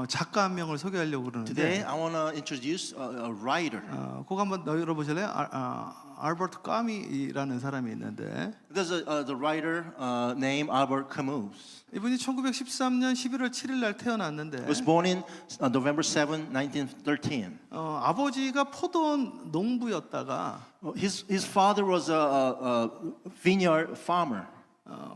작가 한 명을 소개하려고 Today 그러는데 I want to introduce a writer. 그거 한번 열어보실래요? 알버트 까미라는 사람이 있는데 There's the writer named Albert Camus. 이분이 1913년 11월 7일 날 태어났는데 Was born in November 7, 1913. 아버지가 포도원 농부였다가 His father was a vineyard farmer.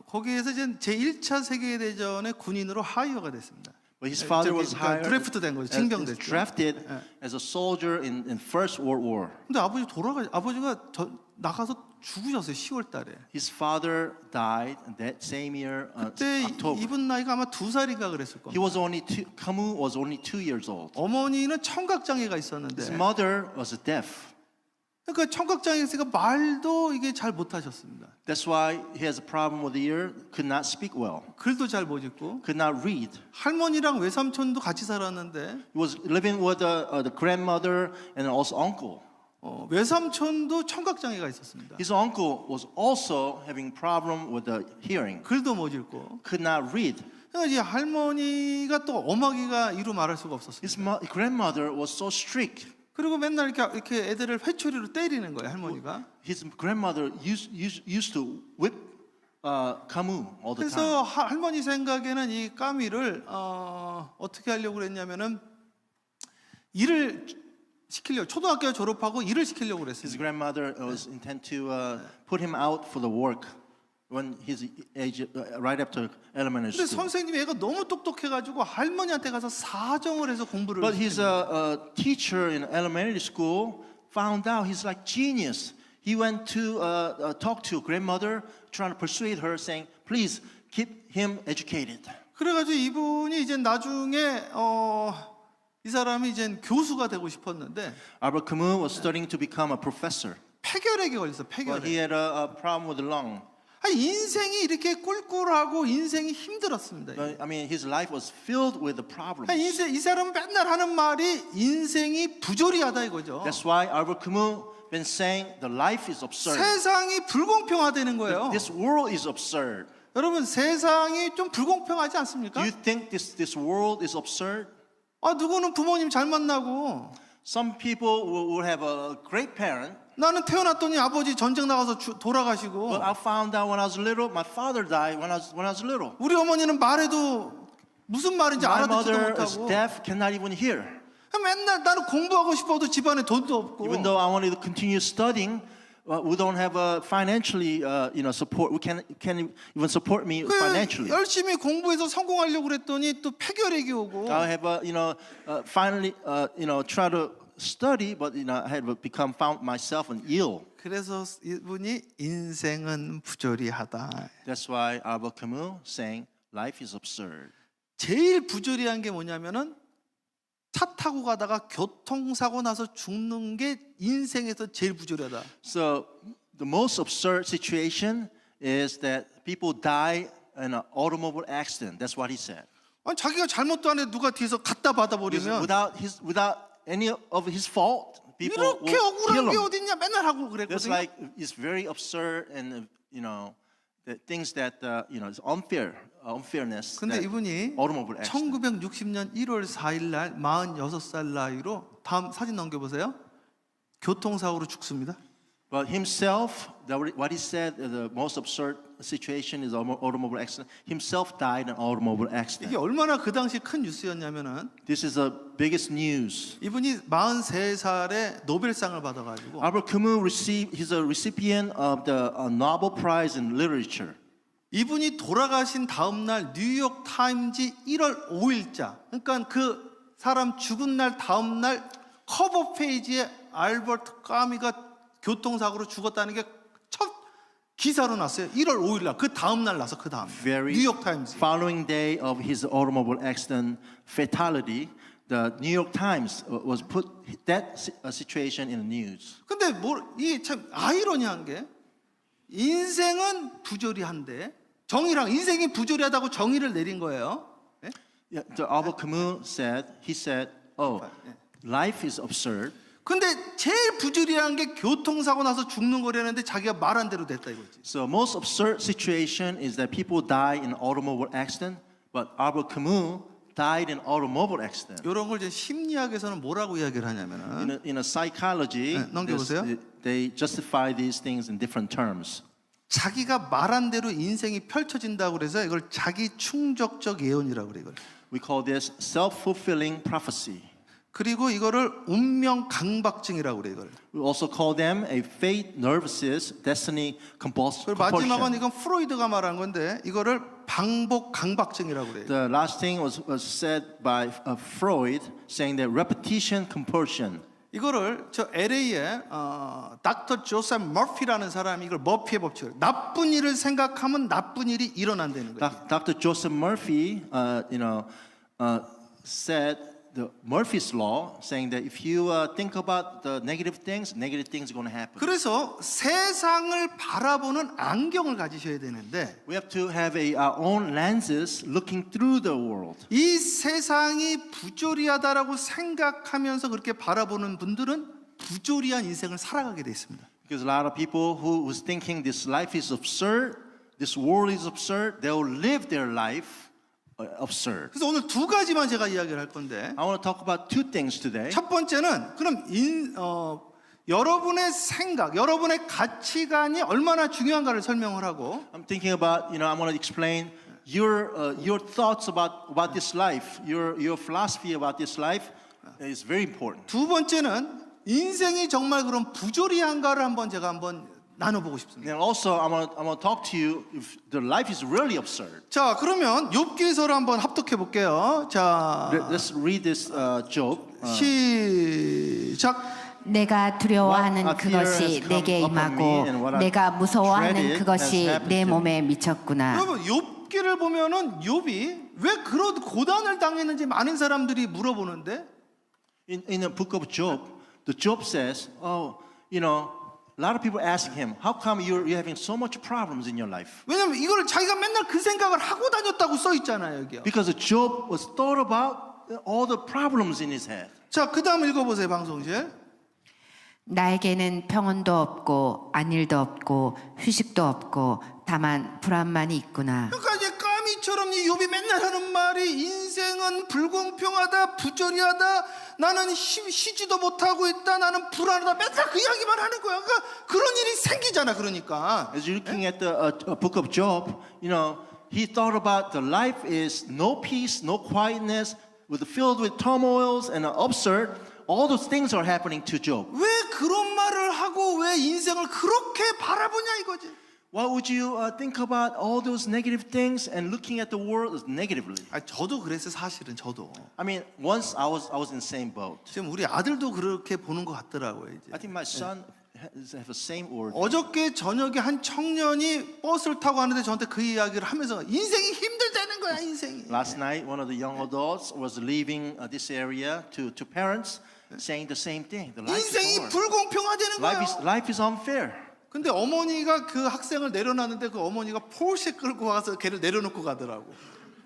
거기에서 이제 제1차 세계대전의 군인으로 하이어가 됐습니다. But his father was hired 드래프트 된 거죠. 징병됐죠. drafted as a soldier in First World War. 근데 아버지가 나가서 죽으셨어요. 10월 달에. His father died that same year, 그때 October. 이분 나이가 아마 2살인가 그랬을 He 겁니다. was only Camus was only 2 years old. 어머니는 청각장애가 His 있었는데 mother was deaf. 그러니까 청각장애가 있으니까 말도 이게 잘 못하셨습니다. That's why he has a problem with the ear. Could not speak well. 글도 잘 못 읽고 Could not read. 할머니랑 외삼촌도 같이 살았는데 He was living with the grandmother and also uncle. 외삼촌도 청각장애가 있었습니다. His uncle was also having problem with the hearing. 글도 못 읽고 Could not read. 그러니까 이제 할머니가 또 엄하기가 이루 말할 수가 His 없었습니다. grandmother was so strict. 그리고 맨날 이렇게 애들을 회초리로 때리는 거예요, 할머니가. His grandmother used to whip Camus all the time. 그래서 할머니 생각에는 이 까미를 어떻게 하려고 그랬냐면은 일을 시키려고 초등학교 졸업하고 일을 시키려고 His 그랬습니다. grandmother was intent to put him out for the work when his age right after elementary 근데 school. 선생님이 애가 너무 똑똑해가지고 할머니한테 가서 사정을 해서 공부를 But his 시킵니다. teacher in elementary school found out he's like genius. He went to talk to grandmother, trying to persuade her, saying, "Please keep him educated." 그래가지고 이분이 이제 나중에 이 사람이 이제 교수가 되고 싶었는데 Albert Camus was studying to become a professor, 폐결핵에 걸렸어. but he 폐결핵. had a problem with the lung. 인생이 이렇게 꿀꿀하고 인생이 힘들었습니다. I mean, his life was filled with the problems. 이 사람은 맨날 하는 말이 인생이 부조리하다 이거죠. That's why Albert Camus been saying the life is absurd. 세상이 불공평하다는 거예요. This world is absurd. 여러분 세상이 좀 불공평하지 않습니까? Do you think this world is absurd? 누구는 부모님 잘 만나고 Some people will have a great parent. 나는 태어났더니 아버지 전쟁 나가서 돌아가시고 But I found out when I was little, my father died when I was little. 우리 어머니는 말해도 무슨 말인지 My 알아듣지도 mother is 못하고 deaf, cannot even hear. 맨날 나는 공부하고 싶어도 집안에 돈도 없고 Even though I wanted to continue studying, we don't have financially, support. We can't even support me financially. 열심히 공부해서 성공하려고 그랬더니 또 폐결핵이 오고 I have, finally, try to study, but I had found myself ill. 그래서 이분이 인생은 부조리하다. That's why Albert Camus saying life is absurd. 제일 부조리한 게 뭐냐면은 차 타고 가다가 교통사고 나서 죽는 게 인생에서 제일 부조리하다. So the most absurd situation is that people die in an automobile accident. That's what he said. 자기가 잘못도 안 해 누가 뒤에서 갖다 받아버리면 Without any of his fault, people 이렇게 will kill 억울한 게 him. 어딨냐 맨날 하고 That's 그랬거든요. like it's very absurd and the things that is unfairness. 근데 that 이분이 automobile accident. 1960년 1월 4일 날 46살 나이로 다음 사진 넘겨보세요. 교통사고로 죽습니다. But himself, what he said, the most absurd situation is automobile accident. Himself died in an automobile 이게 accident. 얼마나 그 당시 큰 뉴스였냐면은 This is the biggest news. 이분이 43살에 노벨상을 받아가지고 Albert Camus he's a recipient of the Nobel Prize in Literature. 이분이 돌아가신 다음 날 뉴욕 타임지 1월 5일자 그러니까 그 사람 죽은 날 다음 날 커버 페이지에 알버트 까미가 교통사고로 죽었다는 게 첫 기사로 났어요. 1월 5일 날 그 다음 날 나서 그 다음 뉴욕 타임즈. Following day of his automobile accident fatality, the New York Times was put that situation in the news. 근데 이게 참 아이러니한 게 인생은 부조리한데 정의랑 인생이 부조리하다고 정의를 내린 거예요. 네? Yeah, the Albert Camus he said, life is absurd. 근데 제일 부조리한 게 교통사고 나서 죽는 거라는데 자기가 말한 대로 됐다 이거지. So most absurd situation is that people die in automobile accident, but Albert Camus died in automobile accident. 이런 걸 이제 심리학에서는 뭐라고 이야기를 하냐면은 In a psychology, 네, 넘겨보세요. they justify these things in different terms. 자기가 말한 대로 인생이 펼쳐진다고 그래서 이걸 자기 충족적 예언이라고 그래요. 이걸. We call this self-fulfilling prophecy. 그리고 이거를 운명 강박증이라고 그래요. 이걸. We also call them a fate nervousness destiny 그리고 마지막은 compulsion. 이건 프로이드가 말한 건데 이거를 반복 강박증이라고 그래요. The last thing was said by Freud, saying that repetition compulsion. 이거를 저 LA에 닥터 조셉 머피라는 사람이 이걸 머피의 법칙을 나쁜 일을 생각하면 나쁜 일이 일어난다는 거예요. Dr. Joseph Murphy, said the Murphy's law, saying that if you think about the negative things are going to happen. 그래서 세상을 바라보는 안경을 가지셔야 되는데 We have to have our own lenses looking through the world. 이 세상이 부조리하다라고 생각하면서 그렇게 바라보는 분들은 부조리한 인생을 살아가게 돼 있습니다. Because a lot of people who was thinking this life is absurd, this world is absurd, they will live their life absurd. 그래서 오늘 두 가지만 제가 이야기를 할 건데 I want to talk about two things today. 첫 번째는 그럼 여러분의 생각, 여러분의 가치관이 얼마나 중요한가를 설명을 하고 I'm thinking about, I'm going to explain your thoughts about this life, your philosophy about this life is very important. 두 번째는 인생이 정말 그런 부조리한가를 제가 한번 나눠보고 싶습니다. And also, I'm going to talk to you if the life is really absurd. 자, 그러면 욥기서를 한번 합독해 볼게요. 자, Let's read this Job. 시작. 내가 두려워하는 What fear 그것이 has come 내게 upon me 임하고 and what I 내가 무서워하는 dreaded 그것이 has happened 내 to 몸에 미쳤구나. 여러분, 욥기를 보면은 욥이 왜 그런 고단을 당했는지 많은 사람들이 물어보는데 In the book of Job, the Job says, a lot of people asking him, how come you're having so much problems in your life? 왜냐면 이걸 자기가 맨날 그 생각을 하고 다녔다고 써 있잖아요, 여기요. Because Job was thought about all the problems in his head. 자, 그다음 읽어보세요, 방송실. 나에게는 평온도 없고 안일도 없고 휴식도 없고 다만 불안만이 있구나. 그러니까 이제 까미처럼 이 욥이 맨날 하는 말이 인생은 불공평하다, 부조리하다, 나는 쉬지도 못하고 있다, 나는 불안하다, 맨날 그 이야기만 하는 거야. 그러니까 그런 일이 생기잖아, 그러니까. As you're looking at the book of Job, he thought about the life is no peace, no quietness, filled with turmoils and absurd. All those things are happening to Job. 왜 그런 말을 하고 왜 인생을 그렇게 바라보냐 이거지. Why would you think about all those negative things and looking at the world negatively? 저도 그랬어요, 사실은 저도. I mean, once I was in the same boat. 지금 우리 아들도 그렇게 보는 것 같더라고요, 이제. I think my son have the same word. 어저께 저녁에 한 청년이 버스를 타고 가는데 저한테 그 이야기를 하면서 인생이 힘들다는 거야, 인생이. Last night, one of the young adults was leaving this area to parents, saying the same thing. The life is 인생이 hard. 불공평하다는 거야. Life is unfair. 근데 어머니가 그 학생을 내려놨는데 그 어머니가 포르쉐 끌고 가서 걔를 내려놓고 가더라고.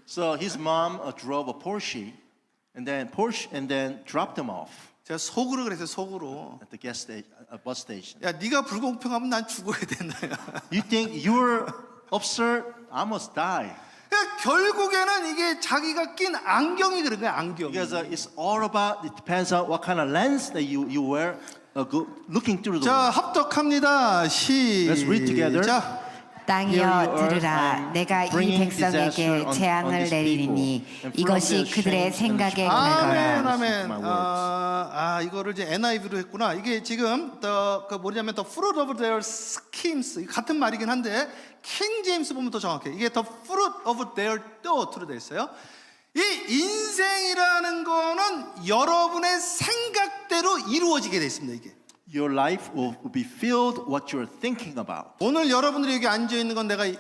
So his mom drove a Porsche and then dropped him off 제가 속으로 그랬어요, 속으로. at the bus station. 야, 네가 불공평하면 난 죽어야 된다. You think you're absurd? I must die. 그러니까 결국에는 이게 자기가 낀 안경이 그런 거야, 안경. Because it's all about, it depends on what kind of lens that you wear, looking through the 자, world. 합독합니다. Let's read together. 시작. 땅이여 들으라. 내가 이 백성에게 재앙을 내리니 이것이 그들의 생각에 아멘, 걸거라. 아멘. 이거를 이제 NIV로 했구나. 이게 지금 그 뭐냐면 the fruit of their schemes 같은 말이긴 한데 킹 제임스 보면 더 정확해. 이게 the fruit of their thought로 돼 있어요. 이 인생이라는 거는 여러분의 생각대로 이루어지게 돼 있습니다. 이게. Your life will be filled what you're thinking about. 오늘 여러분들이 여기 앉아 있는 건 내가 이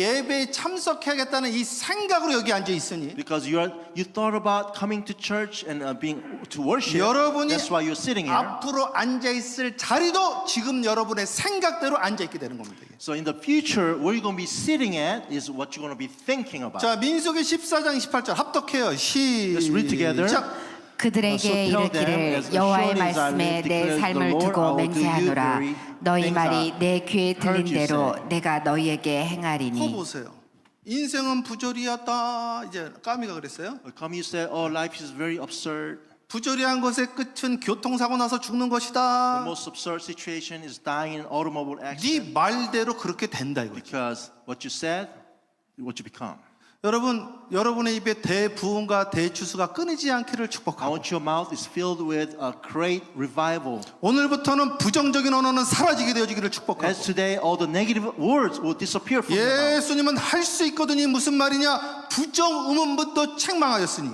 예배에 참석해야겠다는 이 생각으로 여기 앉아 있으니 Because you thought about coming to church and being to worship. 여러분이 That's why you're sitting here. 앞으로 앉아 있을 자리도 지금 여러분의 생각대로 앉아 있게 되는 겁니다. 이게. So in the future, where you're going to be sitting at is what you're going to be thinking about. 자, 민수기 14장 28절 합독해요. Let's read together. 시작. 그들에게 이르기를 여호와의 말씀에 내 삶을 두고 맹세하노라. 너희 말이 내 귀에 들린 대로 내가 너희에게 거 행하리니. 보세요. 인생은 부조리하다. 이제 까미가 그랬어요. Come, you say, oh, life is very absurd. 부조리한 것의 끝은 교통사고 나서 죽는 The 것이다. most absurd situation is dying in an automobile 네 accident. 말대로 그렇게 된다 이거죠. Because what you said, what you become. 여러분, 여러분의 입에 대부흥과 대추수가 끊이지 않기를 I 축복하고 want your mouth is filled with a great revival. 오늘부터는 부정적인 언어는 사라지게 되어지기를 축복하고 As today, all the negative words will disappear from your mouth. 예수님은 할 수 있거든이 무슨 말이냐? 부정 음음부터 책망하였으니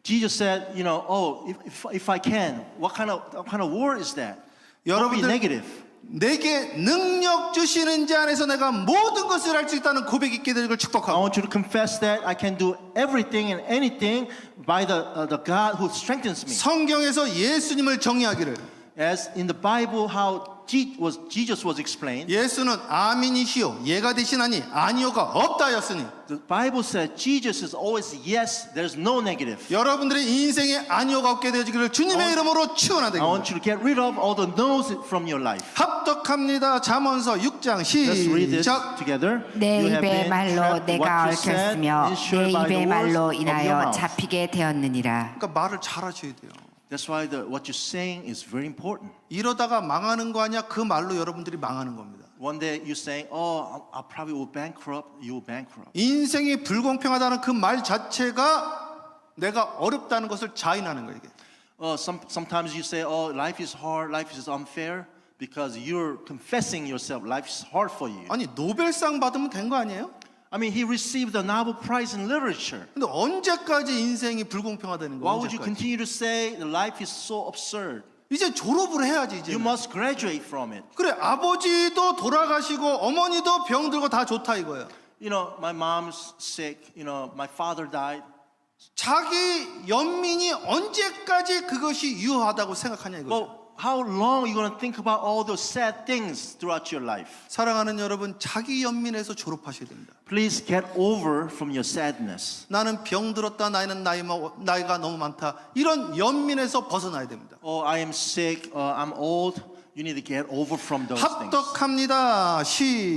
Jesus said, you know, oh, if I can, what kind of word is that? Don't be 여러분들 negative. 내게 능력 주시는 자 안에서 내가 모든 것을 할 수 있다는 고백 있게 되기를 I 축복하고 want you to confess that I can do everything and anything by the God who strengthens me. 성경에서 예수님을 정의하기를 As in the Bible, how Jesus was explained, 예수는 아민이시요 예가 되시나니 아니요가 없다 하였으니 the Bible said Jesus is always yes, there's no negative. 여러분들의 인생에 아니요가 없게 되어지기를 주님의 이름으로 I 축원하되 want you to get rid of all the no's from your life. 합독합니다. 잠언서 6장 Let's read this 시작. together. 내 You have 입의 been 말로 trapped. 내가 What you said, 얽혔으며 ensured 내 by the 입의 words 말로 of your 인하여 mouth. 잡히게 되었느니라. 그러니까 말을 잘하셔야 돼요. That's why what you're saying is very important. 이러다가 망하는 거 아니야? 그 말로 여러분들이 망하는 겁니다. One day you're saying, oh, I probably will bankrupt. You will bankrupt. 인생이 불공평하다는 그 말 자체가 내가 어렵다는 것을 자인하는 거예요. 이게. Sometimes you say, oh, life is hard, life is unfair, because you're confessing yourself, life is hard for you. 아니 노벨상 받으면 된 거 아니에요? I mean, he received the Nobel Prize in Literature. 근데 언제까지 인생이 불공평하다는 Why 거예요? would you continue to say the life is so absurd? 이제 졸업을 해야지 이제. You must graduate from it. 그래 아버지도 돌아가시고 어머니도 병들고 다 좋다 이거예요. You know, my mom's sick. You know, my father died. 자기 연민이 언제까지 그것이 유효하다고 생각하냐 이거죠. Well, how long are you going to think about all those sad things throughout your life? 사랑하는 여러분, 자기 연민에서 졸업하셔야 됩니다. Please get over from your sadness. 나는 병들었다, 나이가 너무 많다. 이런 연민에서 벗어나야 됩니다. Oh, I am sick. I'm old. You need to get over from those things. 합독합니다.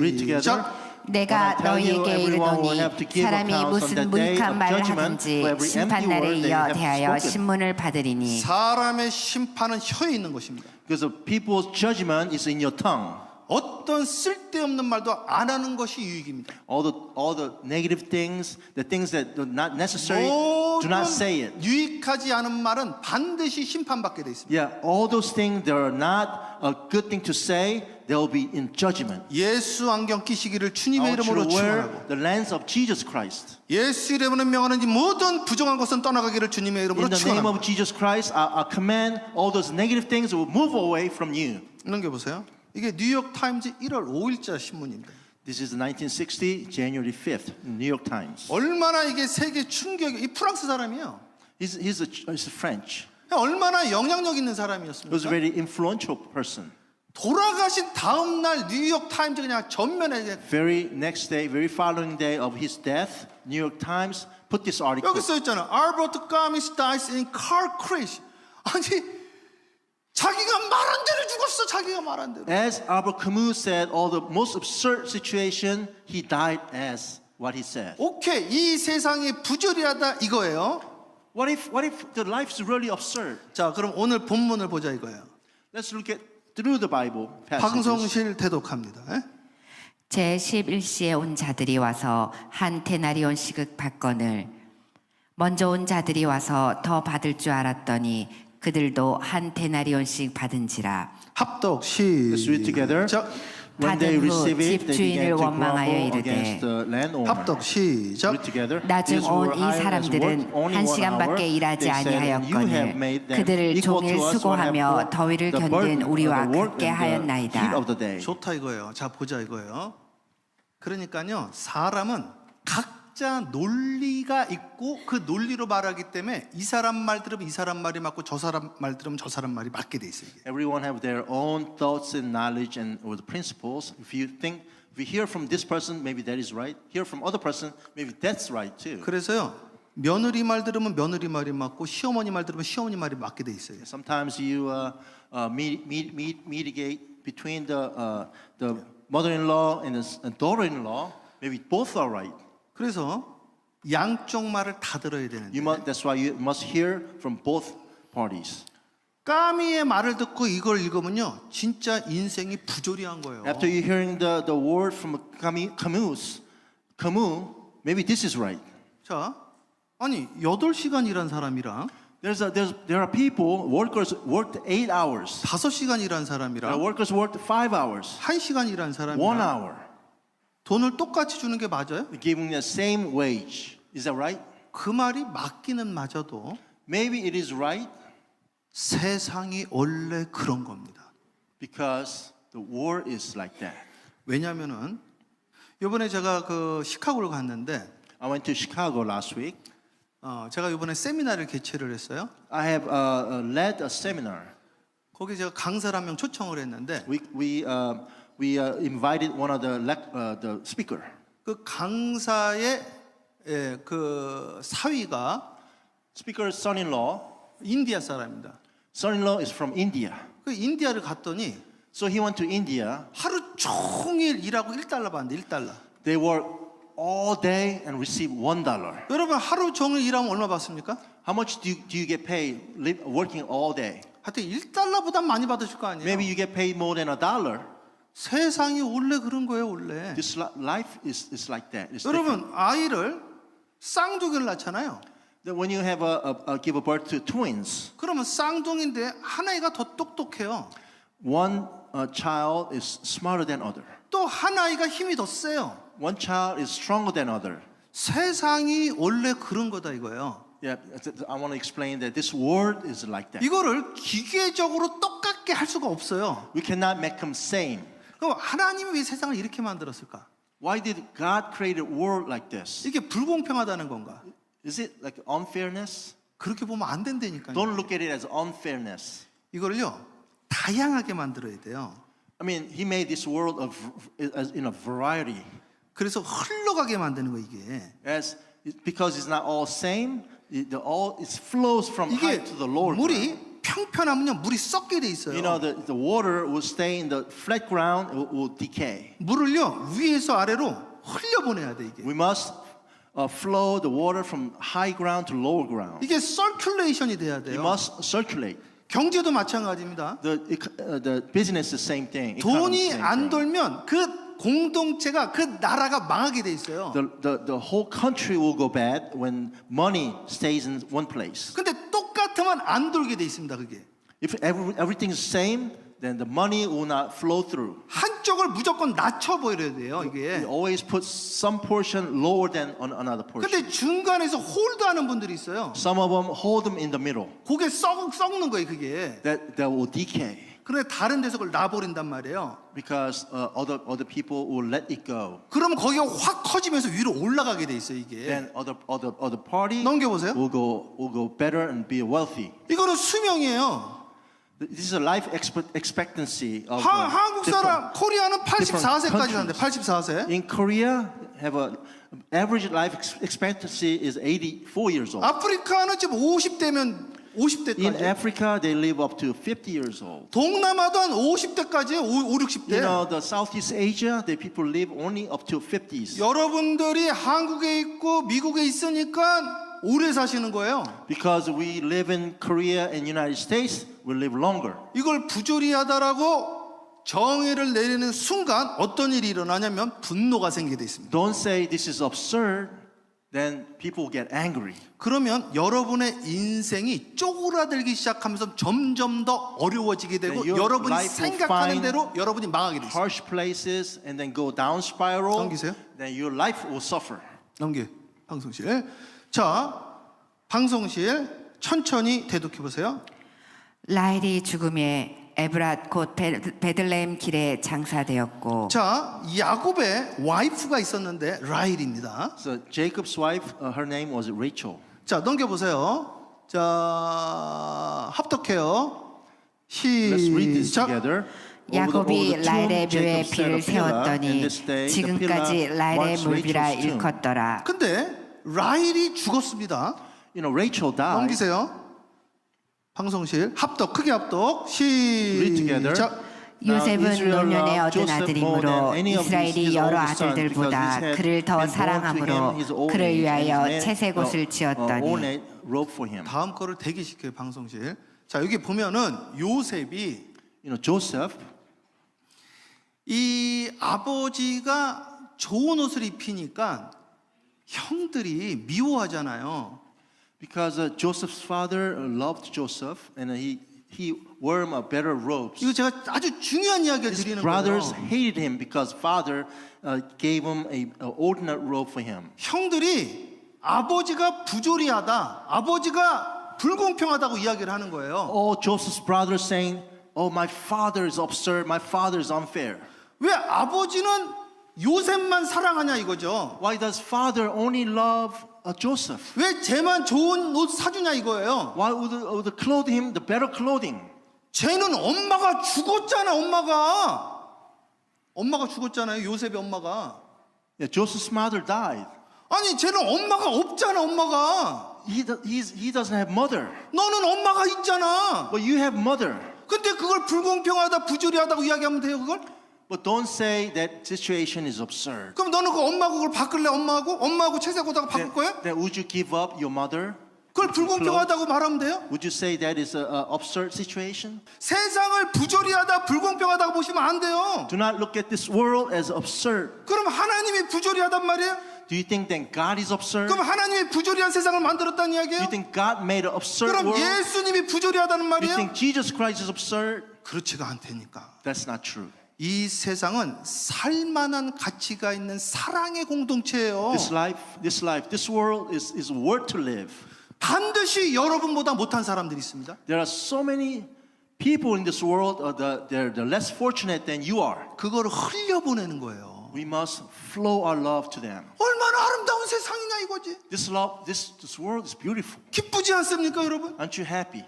Read together. 시작. 내가 When I tell you, 너희에게 everyone will 이르노니 have to give 사람이 accounts on 무슨 that day 무익한 of 말을 judgment 하든지 for every empty 심판날에 word they 이어 have 대하여 spoken. 신문을 받으리니 사람의 심판은 혀에 있는 것입니다. Because of people's judgment is in your tongue. 어떤 쓸데없는 말도 안 하는 것이 유익입니다. All the negative things, the things that are not necessary, do not say it. 유익하지 않은 말은 반드시 심판받게 돼 있습니다. Yeah, all those things that are not a good thing to say, they will be in judgment. 예수 안경 끼시기를 I 주님의 want you 이름으로 to wear 축원하고 the lens of Jesus Christ. 예수 이름으로 명하는 모든 부정한 것은 떠나가기를 주님의 이름으로 In the name 축원하고 of Jesus Christ, I command all those negative things will move away from you. 넘겨보세요. 이게 뉴욕 타임즈 1월 5일자 신문입니다. This is 1960, January 5th, New York Times. 얼마나 이게 세계 충격이 이 프랑스 사람이에요. He's a French. 얼마나 영향력 있는 He was a 사람이었습니까? very influential person. 돌아가신 다음 날 뉴욕 타임즈 그냥 전면에 그냥 Very next day, very following day of his death, New York Times put this article. 여기 써 있잖아. 알버트 까미스 dies in car crash. 아니 자기가 말한 대로 죽었어. 자기가 말한 대로. As Albert Camus said, all the most absurd situation, he died as what he said. 오케이 이 세상이 부조리하다 이거예요. What if the life is really absurd? 자 그럼 오늘 본문을 보자 이거예요. Let's look at through the Bible passages. 방송실 대독합니다. 에? 제11시에 온 자들이 와서 한 데나리온 시급 받거늘 먼저 온 자들이 와서 더 받을 줄 알았더니 그들도 한 데나리온씩 받은지라. 합독 Let's read together. 시작. When they 받은 후 receive it, they 집주인을 began to 원망하여 grumble 이르되 against the landowner. 합독 시작. Read together. 나중 These 온 were 이 hired as 사람들은 work only 한 1 시간밖에 hour. 일하지 They said, "You have 아니하였거늘 made them 그들을 equal 종일 to us who 수고하며 have 더위를 the 견딘 burden of 우리와 the work 같게 and the 하였나이다. heat of the day." 좋다 이거예요. 자 보자 이거예요. 그러니까요 사람은 각자 논리가 있고 그 논리로 말하기 때문에 이 사람 말 들으면 이 사람 말이 맞고 저 사람 말 들으면 저 사람 말이 맞게 돼 있어요. 이게. Everyone have their own thoughts and knowledge and or the principles. If you hear from this person, maybe that is right. Hear from other person, maybe that's right too. 그래서요 며느리 말 들으면 며느리 말이 맞고 시어머니 말 들으면 시어머니 말이 맞게 돼 있어요. Sometimes you mediate between the mother-in-law and the daughter-in-law. Maybe both are right. 그래서 양쪽 말을 다 들어야 되는데 That's why you must hear from both parties. 까미의 말을 듣고 이걸 읽으면요 진짜 인생이 부조리한 거예요. After you hearing the word from Camus, maybe this is right. 자, 아니 8시간 일한 사람이랑 There are people, workers worked 8 hours. 5시간 일한 There are 사람이랑 workers worked 5 hours, 1시간 일한 1 사람이랑 hour, 돈을 똑같이 주는 게 맞아요? giving the same wage. Is that right? 그 말이 맞기는 맞아도 Maybe it is right 세상이 원래 그런 겁니다. because the world is like that. 왜냐하면은 이번에 제가 그 시카고를 갔는데 I went to Chicago last week. 제가 이번에 세미나를 개최를 했어요. I have led a seminar. 거기 제가 강사를 한 명 초청을 했는데 We invited one of the speaker. 그 강사의 그 사위가 Speaker's son-in-law. 인디아 사람입니다. Son-in-law is from India. 그 인디아를 갔더니 So he went to India. 하루 종일 일하고 $1 받는데 $1. They work all day and receive $1. 여러분 하루 종일 일하면 얼마 받습니까? How much do you get paid working all day? 하여튼 $1보다 많이 받으실 거 아니에요? Maybe you get paid more than $1. 세상이 원래 그런 거예요, 원래. This life is like that. It's different. 여러분 아이를 쌍둥이를 낳잖아요. That when you have give birth to twins, 그러면 쌍둥이인데 하나이가 더 똑똑해요. one child is smarter than other. 또 하나이가 힘이 더 세요. One child is stronger than other. 세상이 원래 그런 거다 이거예요. Yeah, I want to explain that this world is like that. 이거를 기계적으로 똑같게 할 수가 없어요. We cannot make them same. 그럼 하나님이 왜 세상을 이렇게 만들었을까? Why did God create a world like this? 이게 불공평하다는 건가? Is it like unfairness? 그렇게 보면 안 된다니까요. Don't look at it as unfairness. 이거를요 다양하게 만들어야 돼요. I mean, He made this world in a variety. 그래서 흘러가게 만드는 거 이게. Because it's not all same. It flows from 이게 high to the lower ground. 물이 평편하면요 물이 썩게 돼 있어요. You know, the water will stay in the flat ground, it will decay. 물을요 위에서 아래로 흘려보내야 돼 이게. We must flow the water from high ground to lower ground. 이게 서큘레이션이 돼야 It 돼요. must circulate. 경제도 마찬가지입니다. The business is the same thing. Economy is 돈이 the same 안 thing. 돌면 그 공동체가 그 나라가 망하게 돼 있어요. The whole country will go bad when money stays in one place. 근데 똑같으면 안 돌게 돼 있습니다. 그게 If everything is same, then the money will not flow through. 한쪽을 무조건 낮춰 버려야 돼요. You 이게. always put some portion lower than another portion. 근데 중간에서 홀드하는 분들이 있어요. Some of them hold them in the middle. 그게 썩는 거예요. 그게. That will decay 그런데 다른 데서 그걸 놔버린단 말이에요. because other people will let it go. 그러면 거기가 확 커지면서 위로 올라가게 돼 있어요. 이게. Then other party 넘겨보세요. will go better and be wealthy. 이거는 수명이에요. This is a life expectancy of 한국 사람 코리아는 different 84세까지 countries. 사는데 84세. In Korea, have a average life expectancy is 84 years old. 아프리카는 지금 50대면 In 50대까지. Africa, they live up to 50 years old. 동남아도 한 50대까지예요. 5, You 60대. know, the Southeast Asia, the people live only up to 50s. 여러분들이 한국에 있고 미국에 있으니까 오래 사시는 거예요. Because we live in Korea and United States, we live longer. 이걸 부조리하다라고 정의를 내리는 순간 어떤 일이 일어나냐면 분노가 생기게 돼 있습니다. Don't say this is absurd, then people get angry. 그러면 여러분의 인생이 쪼그라들기 시작하면서 점점 더 어려워지게 되고 Then your 여러분이 life will 생각하는 find 대로 여러분이 망하게 돼 있어요. Harsh places and then go down spiral. 넘기세요. Then your life will suffer. 넘겨 방송실. 자, 방송실 천천히 대독해 보세요. 라헬이 죽음에 에브랏 곧 베들레헴 길에 장사되었고 자, 야곱의 와이프가 있었는데 라헬입니다. So Jacob's wife, her name was Rachel. 자, 넘겨 보세요. 자, 합독해요. Let's read this 시작. together. 야곱이 라헬의 묘에 Jacob set 빌을 a pillar, and 세웠더니 this day the 지금까지 pillar 라헬의 marks 물비라 Rachel's tomb. 일컫더라. 근데 라헬이 죽었습니다. You know, Rachel died. 넘기세요. 방송실 합독 크게 합독 Read together. 시작. 요셉은 Israel 노년에 loved 얻은 Joseph more 아들이므로 than any of 이스라엘이 his 여러 older sons, 아들들보다 because he had 그를 더 been born to 사랑함으로 him his old 그를 age, and 위하여 he made 채색 옷을 a 지었더니 ornate robe for him. 다음 거를 대기시켜요 방송실. 자 여기 보면은 요셉이 You know, Joseph, 이 아버지가 좋은 옷을 입히니까 형들이 미워하잖아요. because Joseph's father loved Joseph, and he wore him a better robes. 이거 제가 아주 중요한 이야기를 His 드리는 brothers 거예요. hated him because father gave him a ordinate robe for him. 형들이 아버지가 부조리하다, 아버지가 불공평하다고 이야기를 하는 거예요. All Joseph's brothers saying, "Oh, my father is absurd. My father is unfair." 왜 아버지는 요셉만 사랑하냐 이거죠. Why does father only love Joseph? 왜 쟤만 좋은 옷 사주냐 이거예요. Why would clothe him the better clothing? 쟤는 엄마가 죽었잖아. 엄마가 죽었잖아요. 요셉의 엄마가. Yeah, Joseph's mother died. 아니 쟤는 엄마가 없잖아. 엄마가. He doesn't have mother, 너는 엄마가 있잖아. but you have mother. 근데 그걸 불공평하다, 부조리하다고 이야기하면 돼요, 그걸? But don't say that situation is absurd. 그럼 너는 그 엄마하고 그걸 바꿀래, 엄마하고 채색옷하고 바꿀 거야? Then would you give up your mother? 그걸 불공평하다고 말하면 돼요? Would you say that is a absurd situation? 세상을 부조리하다, 불공평하다고 보시면 안 돼요. Do not look at this world as absurd. 그럼 하나님이 부조리하단 말이에요? Do you think that God is absurd? 그럼 하나님이 부조리한 세상을 만들었다는 Do 이야기예요? you think God made an absurd 그럼 world? 예수님이 부조리하다는 Do you 말이에요? think Jesus Christ is absurd? 그렇지가 않다니까. That's not true. 이 세상은 살만한 가치가 있는 사랑의 공동체예요. This world is worth to live. 반드시 여러분보다 못한 사람들이 있습니다. There are so many people in this world, they're less fortunate than you are. 그거를 흘려보내는 거예요. We must flow our love to them. 얼마나 아름다운 세상이냐 이거지. This love, this world is beautiful. 기쁘지 않습니까 여러분? Aren't you happy?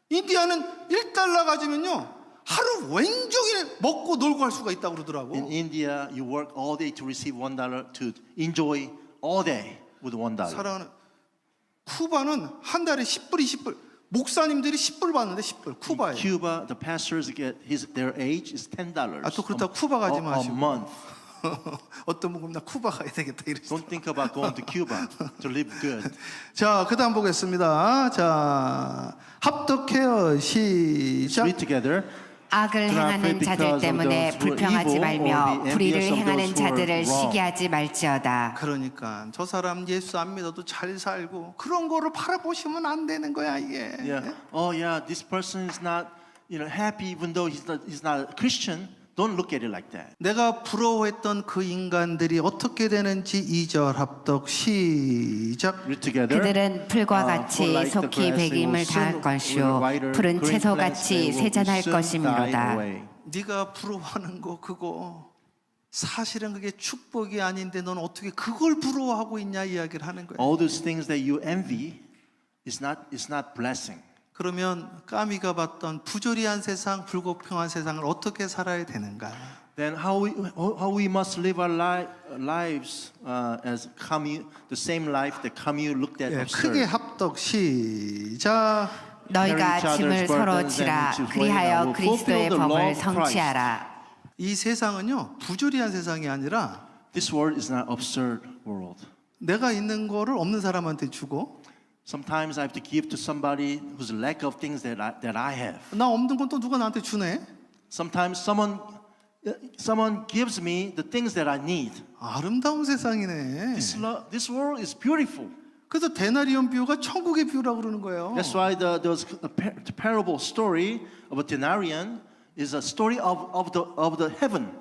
인디아는 1달러 가지면요 하루 왼종일 먹고 놀고 할 수가 있다고 그러더라고. In India, you work all day to receive $1 to enjoy all day with $1. 사랑하는 쿠바는 한 달에 10불, 20불. 목사님들이 10불 받는데 10불. 쿠바에. Cuba, the pastors get their age is $10. 아, 또 그렇다고 쿠바 가지 a 마시고. month. 어떤 분은 나 쿠바 가야 되겠다 이러시죠. Don't think about going to Cuba to live good. 자, 그다음 보겠습니다. 자, 합독해요. Let's 시작. read together. 악을 Do not 행하는 fret 자들 because of 때문에 those who are 불평하지 evil 말며 or be 불의를 envious of 행하는 those who are 자들을 wrong. 시기하지 말지어다. 그러니까 저 사람 예수 안 믿어도 잘 살고 그런 거를 바라보시면 안 되는 거야 이게. Yeah. Oh yeah, this person is not, happy even though he's not a Christian. Don't look at it like that. 내가 부러워했던 그 인간들이 어떻게 되는지 2절 합독 시작. Read together. 그들은 풀과 For 같이 like the 속히 grass, they 배임을 will soon 당할 것이요 wither, whiter, 푸른 green plants, 채소같이 they will 세잔할 soon die 것이므로다. away. 네가 부러워하는 거 그거 사실은 그게 축복이 아닌데 넌 어떻게 그걸 부러워하고 있냐 이야기를 하는 거야. All those things that you envy is not blessing. 그러면 까미가 봤던 부조리한 세상, 불공평한 세상을 어떻게 살아야 되는가? Then how we must live our lives as the same life that Camus looked at 예, absurd. 크게 합독 시작. 너희가 Carry each 짐을 other's 서로 burdens 지라 and each 그리하여 way will 그리스도의 fulfill the law 법을 of Christ. 성취하라. 이 세상은요 부조리한 세상이 아니라 This world is not absurd world. 내가 있는 거를 없는 사람한테 주고 Sometimes I have to give to somebody who's lack of things that I have. 나 없는 건 또 누가 나한테 주네. Sometimes someone gives me the things that I need. 아름다운 세상이네. This world is beautiful. 그래서 데나리온 비유가 천국의 비유라고 그러는 거예요. That's why the parable story of a denarian is a story of the heaven.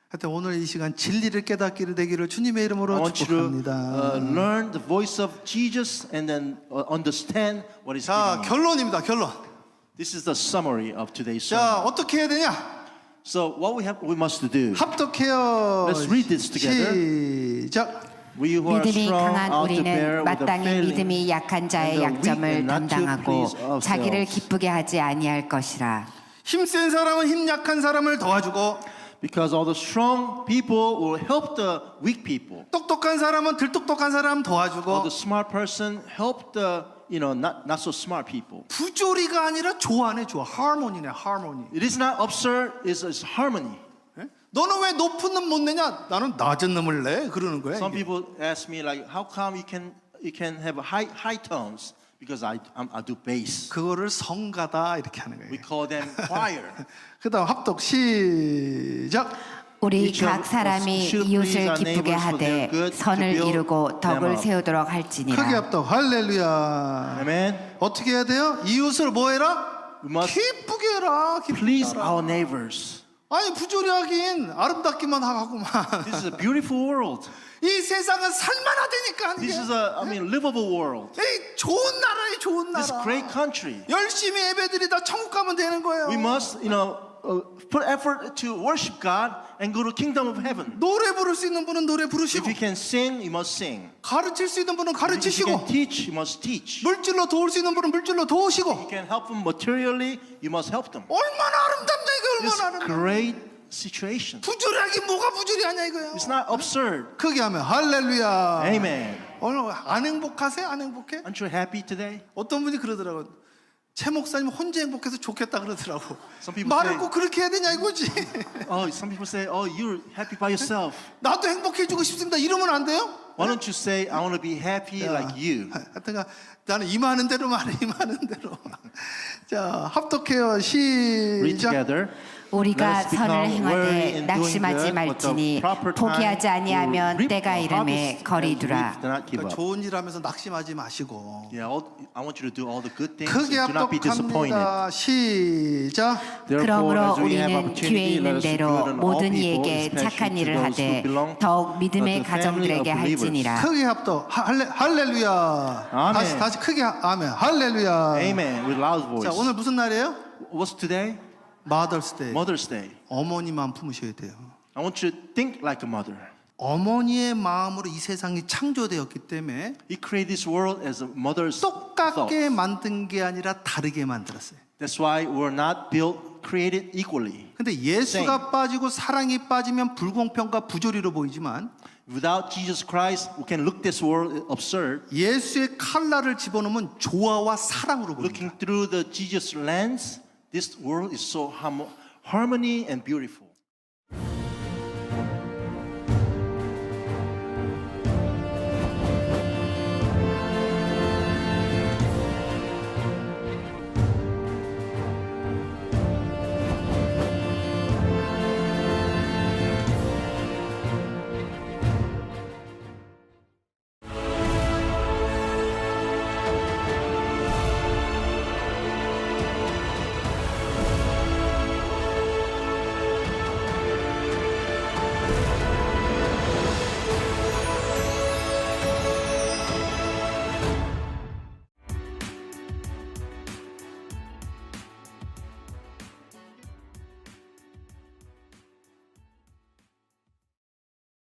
하여튼 오늘 이 시간 진리를 깨닫기를 되기를 주님의 I 이름으로 want you to 축복합니다. learn the voice of Jesus and then understand what is 자, giving you. 결론입니다. 결론. This is the summary of today's 자, sermon. 어떻게 해야 되냐? So what we must do. 합독해요. Let's read this together. 시작. We who are 믿음이 strong 강한 ought to bear 우리는 with the 마땅히 failing 믿음이 약한 자의 and the weak 약점을 and not to 담당하고 please ourselves. 자기를 기쁘게 하지 아니할 것이라. 힘센 사람은 힘 약한 사람을 도와주고 Because all the strong people will help the weak people. 똑똑한 사람은 덜 똑똑한 사람 All 도와주고 the smart person help the not so smart people. 부조리가 아니라 조화네, 조화. 하모니네, 하모니. It is not absurd, it's harmony. 예? 너는 왜 높은 놈 못 내냐? 나는 낮은 놈을 내. 그러는 거야. Some 이게. people ask me like, how come you can have high tones? Because I do bass. 그거를 성가다 이렇게 하는 We 거예요. call them choir. 그다음 합독 시작. 우리 Each of 각 사람이 us should please 이웃을 our 기쁘게 neighbors for their 하되 good, to 선을 build 이루고 덕을 them up. 세우도록 크게 할지니라. 합독. 할렐루야. Amen. 어떻게 해야 돼요? 이웃을 뭐 해라? We must 기쁘게 해라. 기쁘게 please 해라. our neighbors. 아니 부조리하긴 아름답기만 하고만. This is a beautiful world. 이 세상은 살만하다니까. This is livable world. 이 좋은 나라에 좋은 This 나라. great country. 열심히 예배드리다 천국 가면 되는 거예요. We must, put effort to worship God and go to kingdom of heaven. 노래 부를 수 있는 분은 노래 If 부르시고 you can sing, you must sing. 가르칠 수 있는 분은 If you 가르치시고 can teach, you must teach. 물질로 도울 수 있는 분은 물질로 도우시고 You can help them materially, you must help them. 얼마나 아름답냐 이거 This 얼마나 아름답냐. great situation. 부조리하긴 뭐가 부조리하냐 이거예요. It's not absurd. 크게 하면 할렐루야. Amen. 오늘 안 행복하세요? 안 행복해? Aren't you happy today? 어떤 분이 그러더라고. 최 목사님 혼자 행복해서 좋겠다 그러더라고. Some people 말을 say- 꼭 그렇게 해야 되냐 이거지. Oh, some people say, oh, you're happy by yourself. 나도 행복해지고 싶습니다. 이러면 안 돼요? Why don't you say, I want to be happy like you? 하여튼간 나는 임하는 대로 말해 임하는 대로. 자 합독해요. Read 시작. together. 우리가 Let us 선을 become worthy 행하되 in doing 낙심하지 good, but the 말지니 proper time 포기하지 to 아니하면 reap 때가 the 이름에 harvest 거리두라. and do not give 그러니까 up. 좋은 일 하면서 낙심하지 마시고 Yeah, I want you to do all the good things. 크게 and do not be disappointed. 합독합니다. 시작. Therefore, 그러므로 as we have 우리는 opportunity, 기회 let 있는 us do 대로 good unto all 모든 people, 이에게 especially 착한 to 일을 those who 하되 belong 더욱 to 믿음의 the family 가정들에게 of believers. 할지니라. 크게 합독. 할렐루야. 아멘. 다시 크게 아멘. 할렐루야. Amen. With loud voice. 자 오늘 무슨 날이에요? What's today? Mother's Day. Mother's Day. 어머니만 품으셔야 돼요. I want you to think like a mother. 어머니의 마음으로 이 세상이 창조되었기 때문에 He created this world as a mother's thought. 똑같게 만든 게 아니라 다르게 만들었어요. That's why we're not created equally. 근데 예수가 빠지고 사랑이 빠지면 불공평과 부조리로 보이지만 Without Jesus Christ, we can look this world absurd. 예수의 칼날을 집어넣으면 조화와 사랑으로 보입니다. Looking through the Jesus lens, this world is so harmony and beautiful.